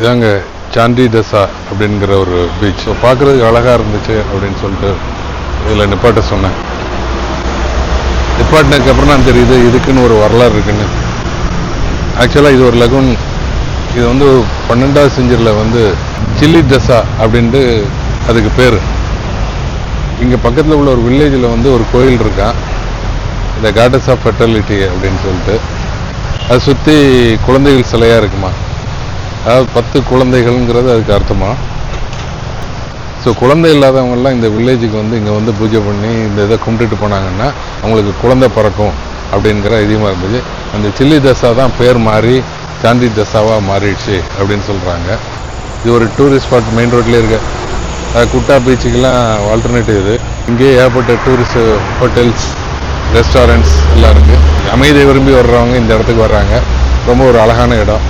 இதாங்க சாண்டி தசா அப்படிங்கிற ஒரு பீச். பார்க்குறதுக்கு அழகாக இருந்துச்சு அப்படின்னு சொல்லிட்டு இதில் நிப்பாட்ட சொன்னேன். நிப்பாட்டினதுக்கு அப்புறம் தான் தெரியுது இதுக்குன்னு ஒரு வரலாறு இருக்குன்னு. ஆக்சுவலாக இது ஒரு லகூன். இது வந்து 12வது செஞ்சுரியில் வந்து சில்லி தசா அப்படின்ட்டு அதுக்கு பேர். இங்கே பக்கத்தில் உள்ள ஒரு வில்லேஜில் வந்து ஒரு கோயில் இருக்கான், இந்த காடஸ் ஆஃப் ஃபெர்டிலிட்டி அப்படின்னு சொல்லிட்டு. அதை சுற்றி குழந்தைகள் சிலையாக இருக்குமா. அதாவது 10 குழந்தைகள்ங்கிறது அதுக்கு அர்த்தமா. ஸோ குழந்தை இல்லாதவங்கெல்லாம் இந்த வில்லேஜுக்கு வந்து இங்கே வந்து பூஜை பண்ணி இந்த இதை கும்பிட்டுட்டு போனாங்கன்னா அவங்களுக்கு குழந்தை பிறக்கும் அப்படிங்கிற அதிகமாக இருந்துச்சு. அந்த சில்லி தசா தான் பேர் மாறி சாண்டி தசாவாக மாறிடுச்சு அப்படின்னு சொல்கிறாங்க. இது ஒரு டூரிஸ்ட் ஸ்பாட் மெயின் ரோட்லேயே இருக்கு. குட்டா பீச்சுக்கெல்லாம் ஆல்டர்னேட்டிவ் இது. இங்கேயே ஏகப்பட்ட டூரிஸ்ட் ஹோட்டல்ஸ், ரெஸ்டாரண்ட்ஸ் எல்லாம் இருக்குது. அமைதியை விரும்பி வர்றவங்க இந்த இடத்துக்கு வர்றாங்க. ரொம்ப ஒரு அழகான இடம்.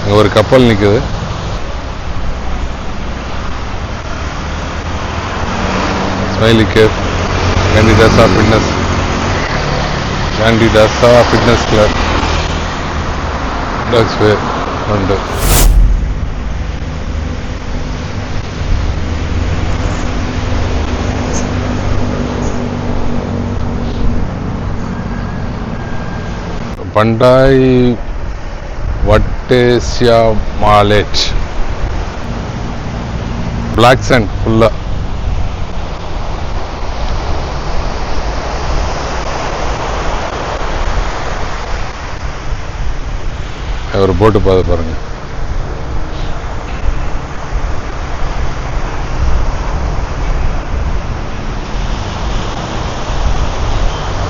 இங்கே ஒரு கப்பல் நிற்குது. ஸ்மைலி கேவ், சாண்டி தசா ஃபிட்னஸ், சாண்டி தசா ஃபிட்னஸ் கிளப், டாக்ஸ் வே உண்டு. பண்டாய் வட்டேசியா மாலேட், பிளாக் சாண்ட் ஃபுல்லா. ஒரு போட்டு பார்த்து பாருங்க.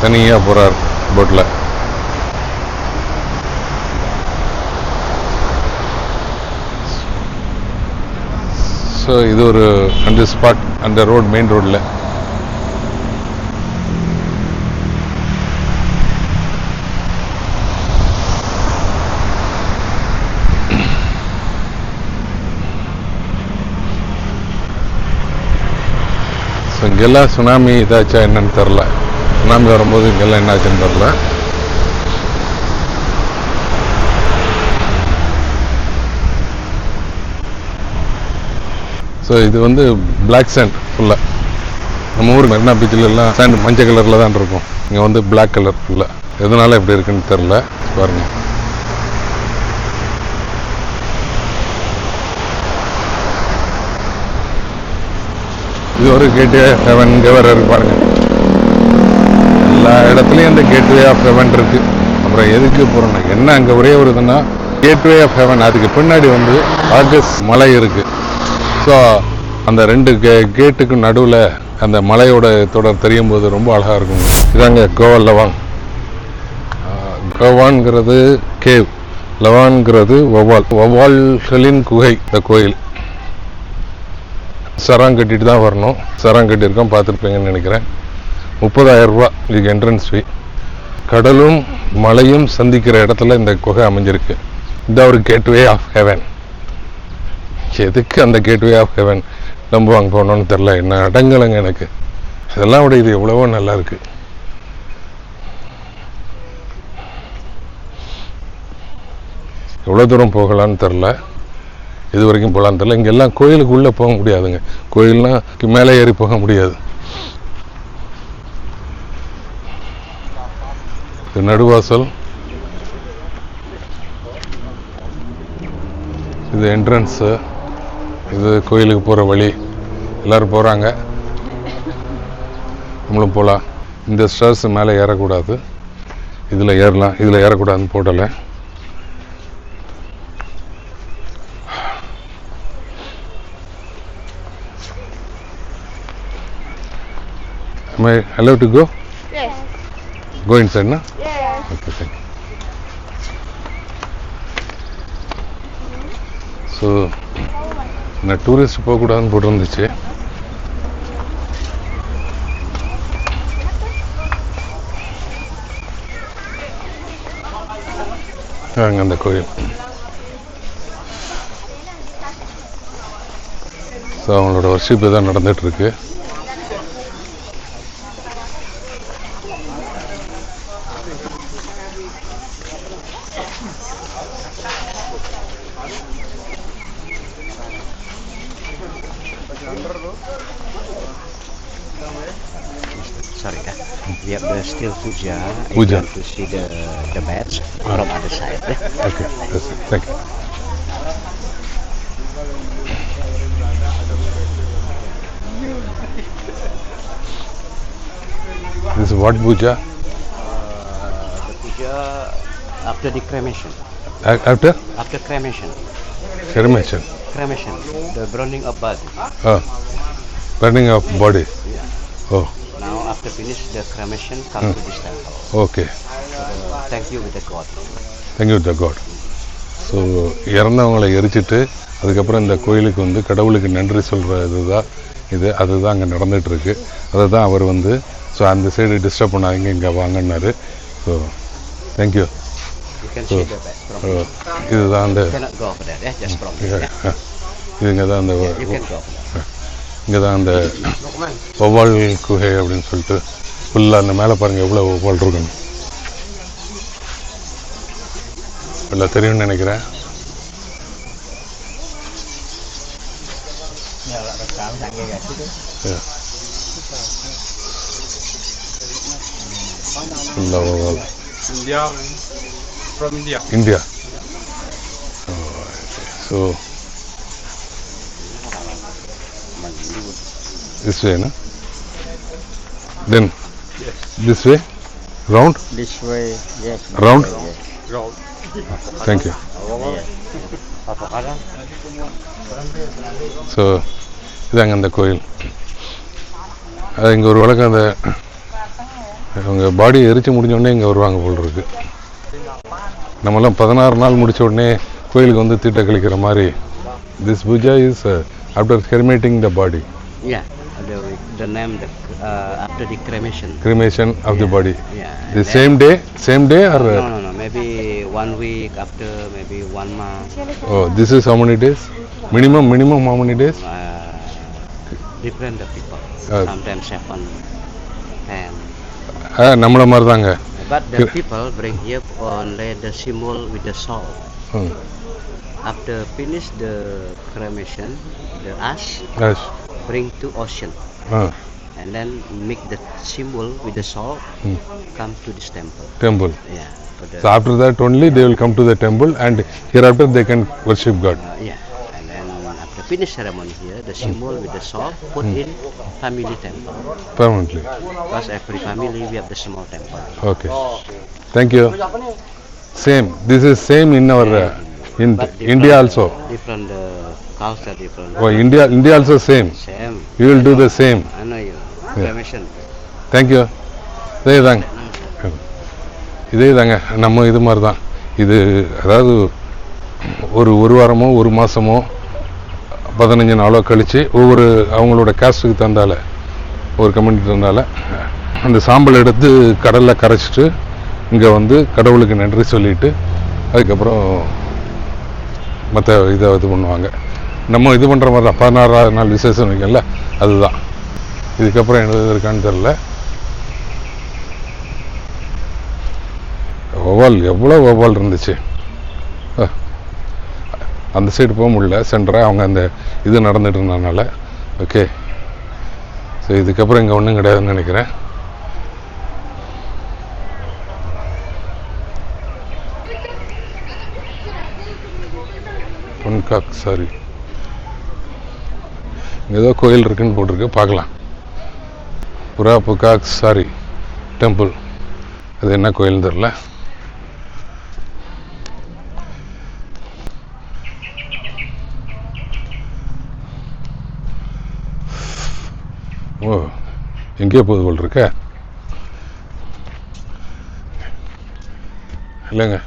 தனியா போறார் போட்ல. ஸோ இது ஒரு அந்த ஸ்பாட், அந்த ரோட் மெயின் ரோடில். ஸோ இங்கெல்லாம் சுனாமி இதாச்சா என்னன்னு தெரில. சுனாமி வரும்போது இங்கெல்லாம் என்னாச்சுன்னு தெரில. ஸோ இது வந்து பிளாக் சாண்ட் ஃபுல்லாக. நம்ம ஊர் மெரினா பீச்சில் எல்லாம் சாண்ட் மஞ்சள் கலரில் தான் இருக்கும். இங்கே வந்து பிளாக் கலர் ஃபுல்லாக. எதனால எப்படி இருக்குன்னு தெரில. பாருங்க. இது ஒரு கேட்வே ஆஃப் ஹெவன். இங்கே வேறு இருக்கு பாருங்க. எல்லா இடத்துலையும் இந்த கேட்வே ஆஃப் ஹெவன் இருக்கு. அப்புறம் எதுக்கு போகிறோன்னா என்ன, அங்கே ஒரே ஒரு இதுன்னா கேட்வே ஆஃப் ஹெவன். அதுக்கு பின்னாடி வந்து ஆகஸ்ட் மலை இருக்கு. ஸோ அந்த 2 கேட்டுக்கு நடுவில் அந்த மலையோட தொடர் தெரியும் போது ரொம்ப அழகாக இருக்கும். இதாங்க கோவா லவாங். கோவான்ங்கிறது கேவ், லவான்ங்கிறது வவ்வால், வவ்வால்களின் குகை இந்த கோயில். சரம் கட்டிட்டு தான் வரணும். சரம் கட்டியிருக்கோம், பார்த்துருப்பீங்கன்னு நினைக்கிறேன். 30,000 ரூபா இதுக்கு என்ட்ரன்ஸ் ஃபீ. கடலும் மலையும் சந்திக்கிற இடத்துல இந்த குகை அமைஞ்சிருக்கு. இந்த ஒரு கேட்வே ஆஃப் ஹெவன். எதுக்கு அந்த கேட்வே ஆஃப் ஹெவன் நம்ம அங்கே போனோன்னு தெரில. என்ன அடங்கலைங்க எனக்கு. இதெல்லாம் விட இது எவ்வளவோ நல்லா இருக்கு. எவ்வளோ தூரம் போகலான்னு தெரில. இது வரைக்கும் போகலான்னு தெரில. இங்கெல்லாம் கோயிலுக்கு உள்ளே போக முடியாதுங்க. கோயில்னா மேலே ஏறி போக முடியாது. இது நடுவாசல். இது என்ட்ரன்ஸு. இது கோயிலுக்கு போகிற வழி. எல்லோரும் போகிறாங்க, நம்மளும் போகலாம். இந்த ஸ்டேர்ஸ் மேலே ஏறக்கூடாது, இதில் ஏறலாம். இதில் ஏறக்கூடாதுன்னு போடலை. Am I allowed to go? Yes. Go inside, na? Yes. Okay, thank you. So நான் டூரிஸ்ட் போகக்கூடாதுன்னு போட்டுருந்துச்சு. அங்கே அந்த கோயில். ஸோ அவங்களோட வர்ஷிப் தான் நடந்துகிட்ருக்கு. Sorry, we have the still puja. Puja. To see the badge from other side. Okay, that's it. Thank you. This is what puja? The puja after the cremation. After? After cremation. Cremation. Cremation. The burning of body. Burning of body. Yeah. Oh. Now after finish the cremation, come to this temple. Okay. Thank you with the God. Thank you with the God. So இறந்தவங்களை எரிச்சிட்டு அதுக்கப்புறம் இந்த கோயிலுக்கு வந்து கடவுளுக்கு நன்றி சொல்கிற அதுதான் அங்கே நடந்துகிட்ருக்கு. அதை தான் அவர் வந்து ஸோ அந்த சைடு டிஸ்டர்ப் பண்ணாதீங்க, இங்கே வாங்கினாரு. So thank you. இதுதான் அந்த இதுங்க தான் அந்த இங்கே தான் அந்த வௌவால் குகை அப்படின்னு சொல்லிட்டு ஃபுல்லாக அந்த மேலே பாருங்கள் எவ்வளோ வௌவால் இருக்குன்னு எல்லாம் தெரியும்னு நினைக்கிறேன். ஃபுல்லாக வௌவால். India. So this way, no? Then yes. This way, round. This way, yes. Round. Yes. Round. Thank you. So இதாங்க அந்த கோயில். அது இங்கே ஒரு வழக்கம் அந்த அவங்க பாடியை எரிச்சு முடிஞ்சோடனே இங்கே வருவாங்க போல் இருக்கு. நம்மலாம் 16 நாள் முடிச்ச உடனே கோயிலுக்கு வந்து தீட்ட கழிக்கிற மாதிரி. This puja is after cremating the body. Yeah, the name after the cremation. Cremation of the body. Yeah. The same day or? No. Maybe 1 week after, maybe 1 month. Oh, this is how many days? Minimum how many days? Different people. Sometimes 7, 10. நம்மள மாதிரி தாங்க. But the people bring here only the symbol with the soul. After finish the cremation, the ash bring to ocean. And then make the symbol with the soul come to this temple. Yeah. So after that only they will come to the temple and hereafter they can worship God. Yeah. And then after finish ceremony here, the symbol with the soul put in family temple. Permanently. Because every family we have the small temple. Okay. Thank you. Same. This is same in our in India also. Different culture, different. Oh, India also same. Same. You will do the same. I know you. Cremation. Thank you. இதே தாங்க நம்ம இது மாதிரி தான். இது அதாவது ஒரு வாரமோ ஒரு மாதமோ 15 நாளோ கழித்து ஒவ்வொரு அவங்களோட காஸ்ட்டுக்கு தந்தால ஒரு கம்யூனிட்டி தந்தால அந்த சாம்பல் எடுத்து கடலில் கரைச்சிட்டு இங்கே வந்து கடவுளுக்கு நன்றி சொல்லிட்டு அதுக்கப்புறம் மற்ற இதை இது பண்ணுவாங்க. நம்ம இது பண்ணுற மாதிரி தான் 16ஆவது நாள் விசேஷம் இருக்குல்ல அதுதான். இதுக்கப்புறம் என்ன இருக்கான்னு தெரில. வௌவால் எவ்வளோ வௌவால் இருந்துச்சு. அந்த சைடு போக முடியல, சென்டராக அவங்க அந்த இது நடந்துட்டு இருந்ததுனால. ஓகே. ஸோ இதுக்கப்புறம் இங்கே ஒன்றும் கிடையாதுன்னு நினைக்கிறேன். பொன்காக் சாரி இங்கே ஏதோ கோயில் இருக்குன்னு போட்டிருக்கு, பார்க்கலாம். புரா புகாக் சாரி டெம்பிள். அது என்ன கோயில்னு தெரில. ஓ, எங்கேயோ போகுது போல் இருக்க. இல்லைங்க,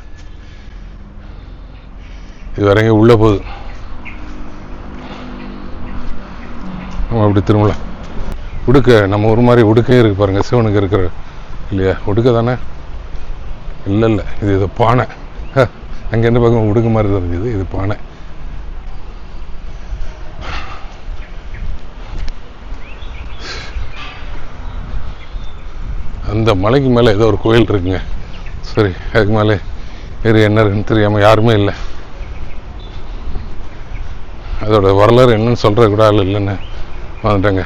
இது வேற எங்கே உள்ளே போகுது. நம்ம அப்படி திரும்பல. உடுக்க நம்ம ஒரு மாதிரி உடுக்கையும் இருக்குது பாருங்கள், சிவனுக்கு இருக்கிற இல்லையா உடுக்க தானே? இல்லை இது பானை. அங்கே என்ன பார்க்க உடுக்க மாதிரி தெரிஞ்சுது. இது பானை. அந்த மலைக்கு மேலே ஏதோ ஒரு கோயில் இருக்குங்க. சரி, அதுக்கு மேலே ஏறி என்ன இருக்குன்னு தெரியாமல் யாருமே இல்லை. அதோட வரலாறு என்னன்னு சொல்கிற கூட ஆள் இல்லைன்னு வந்துட்டேங்க.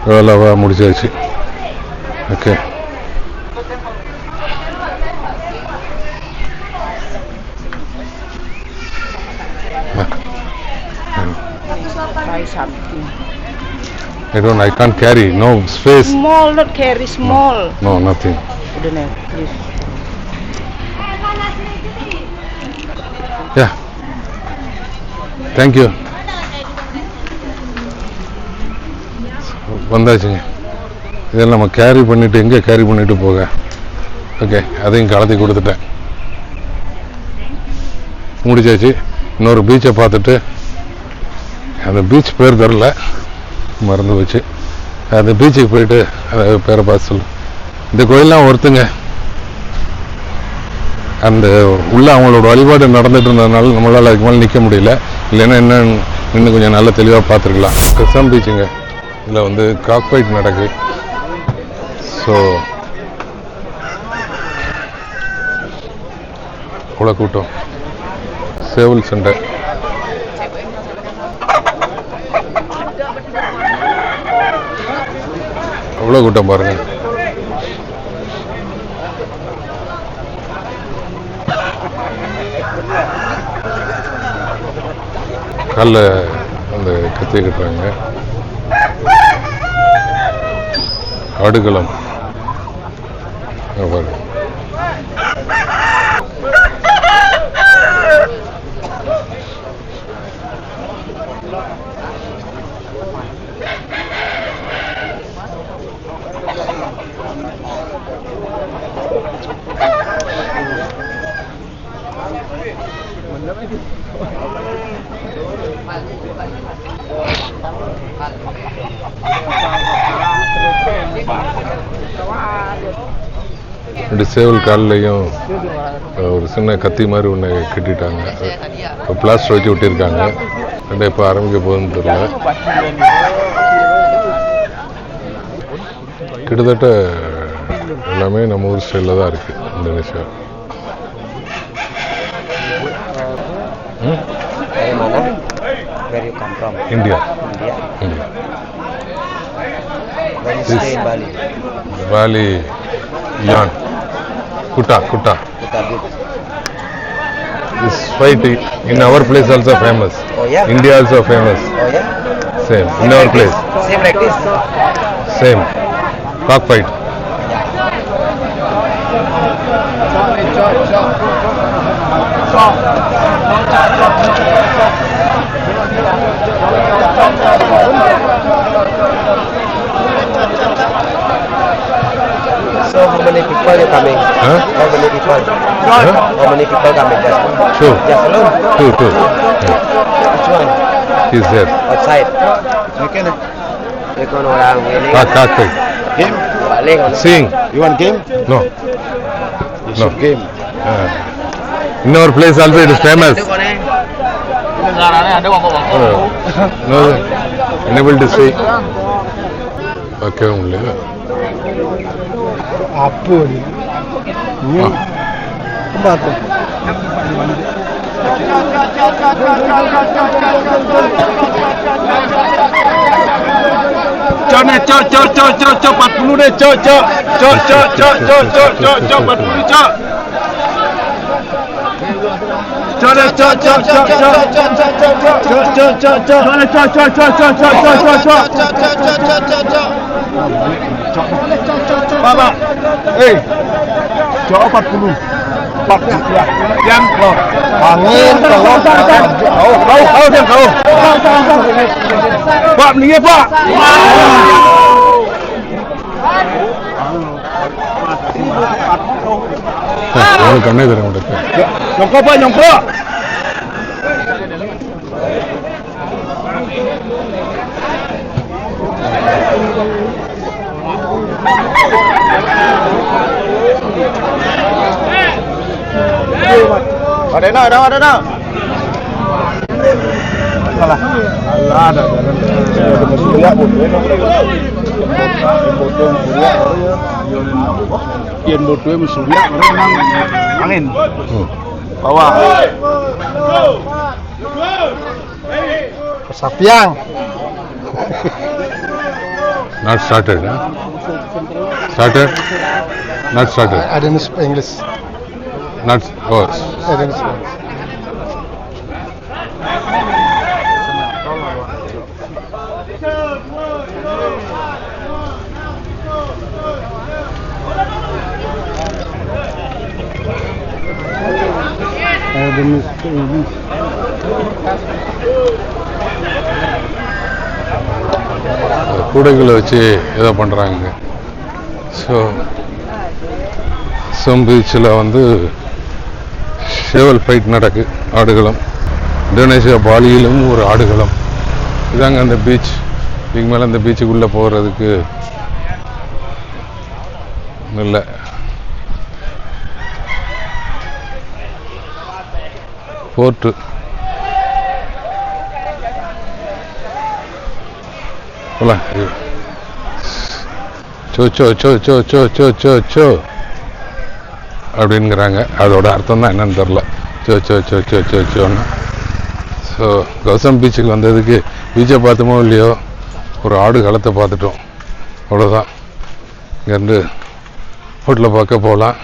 வேலைவா முடிச்சாச்சு. Okay, Try something. I can't carry, no space. Small, not carry small. No, nothing. Udah nih, please. Yeah, thank you. வந்தாச்சுங்க. இதெல்லாம் நம்ம கேரி பண்ணிட்டு எங்கே கேரி பண்ணிட்டு போக. ஓகே, அதையும் கலத்தி கொடுத்துட்டேன். முடிச்சாச்சு. இன்னொரு பீச்சை பார்த்துட்டு, அந்த பீச் பேர் தெரில, மறந்து போச்சு. அந்த பீச்சுக்கு போயிட்டு அதை பேரை பார்த்து சொல்லு. இந்த கோயிலெலாம் ஒருத்தங்க அந்த உள்ள அவங்களோட வழிபாடு நடந்துட்டு இருந்ததுனால நம்மளால் அதுக்கு மேலே நிற்க முடியல. இல்லைன்னா என்ன இன்னும் கொஞ்சம் நல்லா தெளிவாக பார்த்துருக்கலாம். கசாம் பீச்சுங்க. இதில் வந்து காக்பைட் நடக்கு. ஸோ அவ்வளோ கூட்டம். சேவல் சண்டை. அவ்வளோ கூட்டம் பாருங்க. காலில் அந்த கத்தியை கட்டுறாங்க. ஆடுகளம் பாருங்க. ரெண்டு சேவல் கால்லையும் ஒரு சின்ன கத்தி மாதிரி ஒன்று கட்டிட்டாங்க. இப்போ பிளாஸ்டர் வச்சு விட்டிருக்காங்க. ரெண்டு இப்போ ஆரம்பிக்க போகுதுன்னு தெரியல. கிட்டத்தட்ட எல்லாமே நம்ம ஊர் ஸ்டைலில் தான் இருக்குது Indonesia. Where you come from? India. India. When you stay in Bali? Bali, Yan, Kuta. Kuta beach. This fight in our place also famous. Oh yeah? India also famous. Oh yeah? Same. In our place. Same like this? Same. Cockfight. So how many people you coming? Huh? How many people? Huh? How many people coming? Two. Just alone? Two. Which one? He's there. Outside. Ikon orang ini. Cockfight. Game? Balik. Sing. You want game? No. It's a game. In our place also it is famous. No, unable to see. Okay, only. Apa ni? Ni. Apa tu? Cok ni, cok 40 deh, cok 40 cok. Baba, cok 40 ya. Yang kau angin kau. Pak ni pak. கண்ணே தர மாட்டேன். Nyongko. Ada nak. lah. Allah ada jalan. Surya bodoh. Bodoh surya. Kian bodoh surya memang angin. Bawah. Kesapiang. Not started, huh? Started? Not started. I didn't speak English. Not, oh, I didn't speak. I didn't speak English. கூடைகளை வச்சு ஏதோ பண்ணுறாங்க. So some பீச்சில் வந்து ஷேவல் fight நடக்கு, ஆடுகளம். Indonesia பாலியிலும் ஒரு ஆடுகளம். இதாங்க அந்த beach. இதுக்கு மேலே அந்த பீச்சுக்குள்ளே போகிறதுக்கு இல்லை. போர்ட்டு போலாம். சோ சோ சோ சோ சோ சோ சோ சோ அப்படிங்கிறாங்க. அதோட அர்த்தம் தான் என்னன்னு தெரில. சோ சோ சோ சோ சோ சோன்னு. ஸோ கௌசம் பீச்சுக்கு வந்ததுக்கு பீச்சை பார்த்தோமோ இல்லையோ ஒரு ஆடு களத்தை பார்த்துட்டோம், அவ்வளோதான். இங்கேருந்து ஹோட்டலை பார்க்க போகலாம்.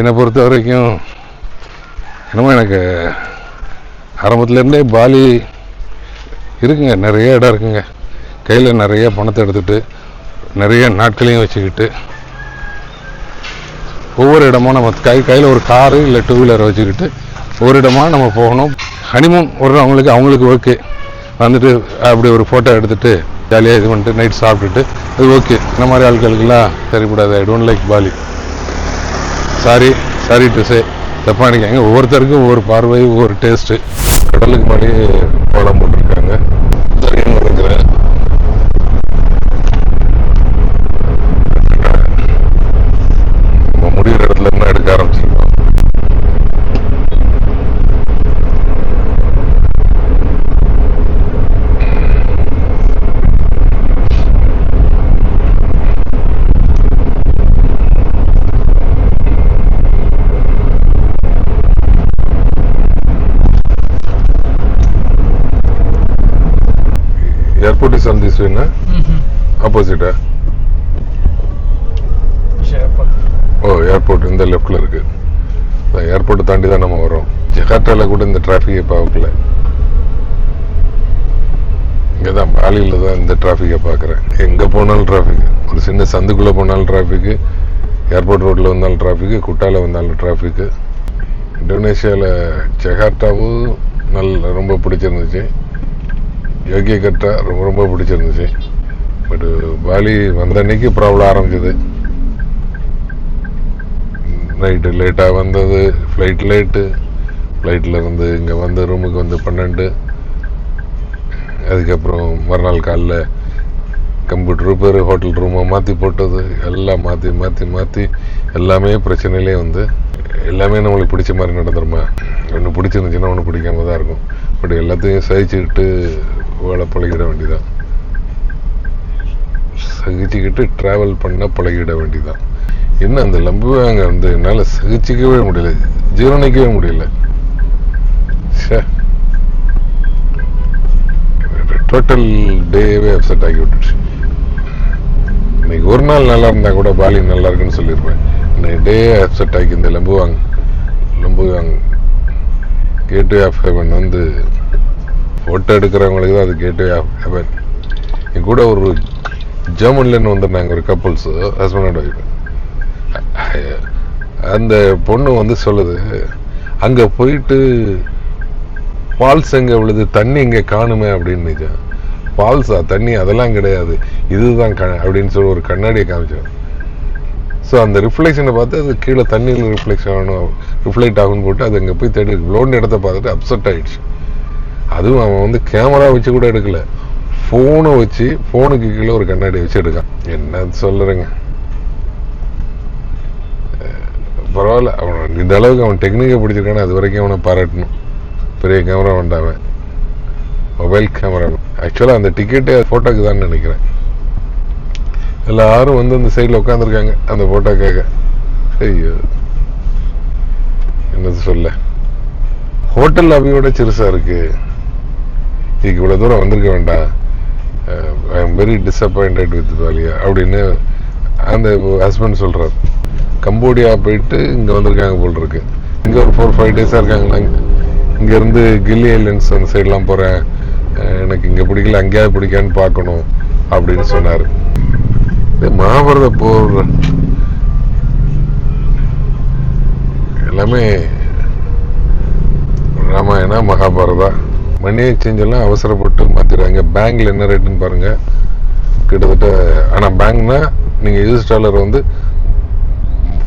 என்னை பொறுத்த வரைக்கும் என்னமோ எனக்கு ஆரம்பத்துலேருந்தே பாலி இருக்குங்க, நிறைய இடம் இருக்குங்க. கையில் நிறைய பணத்தை எடுத்துகிட்டு நிறைய நாட்களையும் வச்சுக்கிட்டு ஒவ்வொரு இடமும் நம்ம கையில் ஒரு காரு இல்லை டூ வீலரை வச்சுக்கிட்டு ஒவ்வொரு இடமா நம்ம போகணும். ஹனிமூன் அவங்களுக்கு ஓகே, வந்துட்டு அப்படி ஒரு ஃபோட்டோ எடுத்துகிட்டு ஜாலியாக இது பண்ணிட்டு நைட் சாப்பிட்டுட்டு அது ஓகே. இந்த மாதிரி ஆட்களுக்கெல்லாம் சரிப்படாது. I don't like Bali. Sorry to say, தப்பாக நினைக்காங்க. ஒவ்வொருத்தருக்கும் ஒவ்வொரு பார்வை, ஒவ்வொரு டேஸ்ட்டு. கடலுக்கு முன்னாடி படம் போட்டிருக்காங்க. சரின்னு நினைக்கிறேன். நம்ம முடிகிற இடத்துல என்ன எடுக்க ஆரம்பிச்சிருக்கோம். Airport is on this way, na? Opposite, ah? O, airport இந்த லெஃப்டில் இருக்குது. ஏர்போர்ட்டை தாண்டி தான் நம்ம வரோம். ஜகார்ட்டாவில் கூட இந்த டிராஃபிக்கை பார்க்கல. இங்கே தான் பாலியில் தான் இந்த டிராஃபிக்கை பார்க்குறேன். எங்கே போனாலும் டிராஃபிக். ஒரு சின்ன சந்துக்குள்ளே போனாலும் டிராஃபிக்கு, ஏர்போர்ட் ரோட்டில் வந்தாலும் டிராஃபிக்கு, குட்டாவில் வந்தாலும் டிராஃபிக்கு. இந்தோனேஷியாவில் ஜகார்ட்டாவும் ரொம்ப பிடிச்சிருந்துச்சு. யோகியகர்ட்டா ரொம்ப பிடிச்சிருந்துச்சு. பட் பாலி வந்த அன்னைக்கு ப்ராப்ளம் ஆரம்பிச்சது. நைட்டு லேட்டாக வந்தது, ஃப்ளைட் லேட்டு. ஃப்ளைட்டில் இருந்து இங்கே வந்து ரூமுக்கு வந்து 12. அதுக்கப்புறம் மறுநாள் காலைல கம்ப்யூட்டர் ரிப்பேர், ஹோட்டல் ரூமை மாற்றி போட்டது, எல்லாம் மாற்றி எல்லாமே பிரச்சனையிலே வந்து எல்லாமே நம்மளுக்கு பிடிச்ச மாதிரி நடந்துருமா? ஒன்று பிடிச்சிருந்துச்சுன்னா ஒன்று பிடிக்காம தான் இருக்கும். பட் எல்லாத்தையும் சகிச்சுக்கிட்டு வேலை பழகிட வேண்டிதான். சகிச்சுக்கிட்டு ட்ராவல் பண்ண பழகிட வேண்டிதான். என்ன அந்த லம்புவாங்க வந்து என்னால் சகிச்சிக்கவே முடியல, ஜீரணிக்கவே முடியல. டோட்டல் டேவே அப்செட் ஆகி விட்டுச்சு. இன்னைக்கு ஒரு நாள் நல்லா இருந்தா கூட பாலி நல்லா இருக்குன்னு சொல்லியிருப்பேன். இன்னைக்கு டே அப்செட் ஆகி இந்த லம்புவாங்க கேட்வே ஆஃப் ஹெவன் வந்து ஃபோட்டோ எடுக்கிறவங்களுக்கு தான் அது கேட்வே ஆஃப் ஹெவன். என் கூட ஒரு ஜெர்மன்லேருந்து வந்திருந்தாங்க ஒரு கப்புள்ஸ், ஹஸ்பண்ட் அண்ட் ஒய்ஃப். அந்த பொண்ணு வந்து சொல்லுது, அங்கே போயிட்டு ஃபால்ஸ் எங்கே விழுது, தண்ணி இங்கே காணுமே அப்படின்னு. ஃபால்ஸா தண்ணி அதெல்லாம் கிடையாது, இதுதான் அப்படின்னு சொல்லி ஒரு கண்ணாடியை காமிச்சோம். ஸோ அந்த ரிஃப்ளெக்ஷனை பார்த்து அது கீழே தண்ணியில் ரிஃப்ளெக்ட் ஆகும்னு போட்டு அது அங்கே போய் தேடி லோன் இடத்த பார்த்துட்டு அப்செட் ஆகிடுச்சு. அதுவும் அவன் வந்து கேமரா வச்சு கூட எடுக்கல, ஃபோனை வச்சு ஃபோனுக்கு கீழே ஒரு கண்ணாடி வச்சு எடுக்கான். என்ன சொல்லுறேங்க, பரவாயில்ல. அவன் இந்த அளவுக்கு அவன் டெக்னிக்கை பிடிச்சிருக்கானே, அது வரைக்கும் அவனை பாராட்டணும். பெரிய கேமரா வேண்டாமன், மொபைல் கேமரா. ஆக்சுவலாக அந்த டிக்கெட்டே ஃபோட்டோக்கு தான் நினைக்கிறேன். எல்லாரும் வந்து அந்த சைடில் உட்காந்துருக்காங்க அந்த ஃபோட்டோக்காக. ஐயோ என்னது சொல்ல, ஹோட்டல் லாபியோட சிறுசாக இருக்கு. இதுக்கு இவ்வளோ தூரம் வந்திருக்க வேண்டாம். I am very disappointed with Ballia அப்படின்னு அந்த ஹஸ்பண்ட் சொல்கிறார். கம்போடியா போயிட்டு இங்கே வந்திருக்காங்க போல் இருக்கு. இங்கே ஒரு 4-5 டேஸாக இருக்காங்களா. இங்கேருந்து கில்லி ஐலண்ட்ஸ் அந்த சைட்லாம் போகிறேன், எனக்கு இங்கே பிடிக்கல அங்கேயாவது பிடிக்கான்னு பார்க்கணும் அப்படின்னு சொன்னார். மகாபாரத போர் எல்லாமே ராமாயணா மகாபாரதா. மணி எக்ஸ்சேஞ்ச் எல்லாம் அவசரப்பட்டு மாற்றிடுறாங்க. பேங்க்ல என்ன ரேட்டுன்னு பாருங்க கிட்டத்தட்ட. ஆனால் பேங்க்னா நீங்கள் யூஎஸ் டாலர் வந்து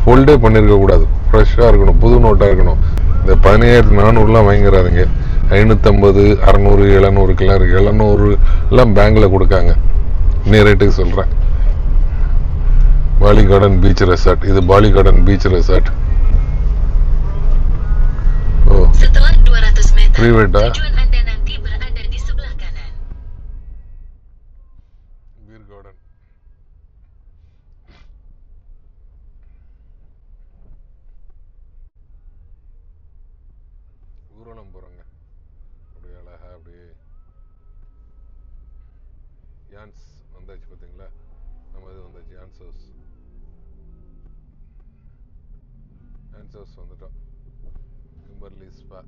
ஹோல்டே பண்ணியிருக்க கூடாது, ஃப்ரெஷ்ஷாக இருக்கணும், புது நோட்டாக இருக்கணும். இந்த 17,400லாம் வாங்கிடாதுங்க. 550, 600, 700க்கெல்லாம் இருக்குது. 700 எல்லாம் பேங்க்கில் கொடுக்காங்க. இன்னைய ரேட்டுக்கு சொல்கிறேன். பாலி கார்டன் பீச் ரெசார்ட், இது Bali garden beach resort. Oh ப்ரீவேட்டா? Beer garden. ஊர்வலம் போகிறோங்க அப்படியே அழகா. அப்படியே யான்ஸ் வந்தாச்சு பார்த்தீங்களா, நம்ம இது வந்தாச்சு. யான்ஸ் ஹவுஸ், யான்ஸ் ஹவுஸ் வந்துட்டோம். Kimberly spa.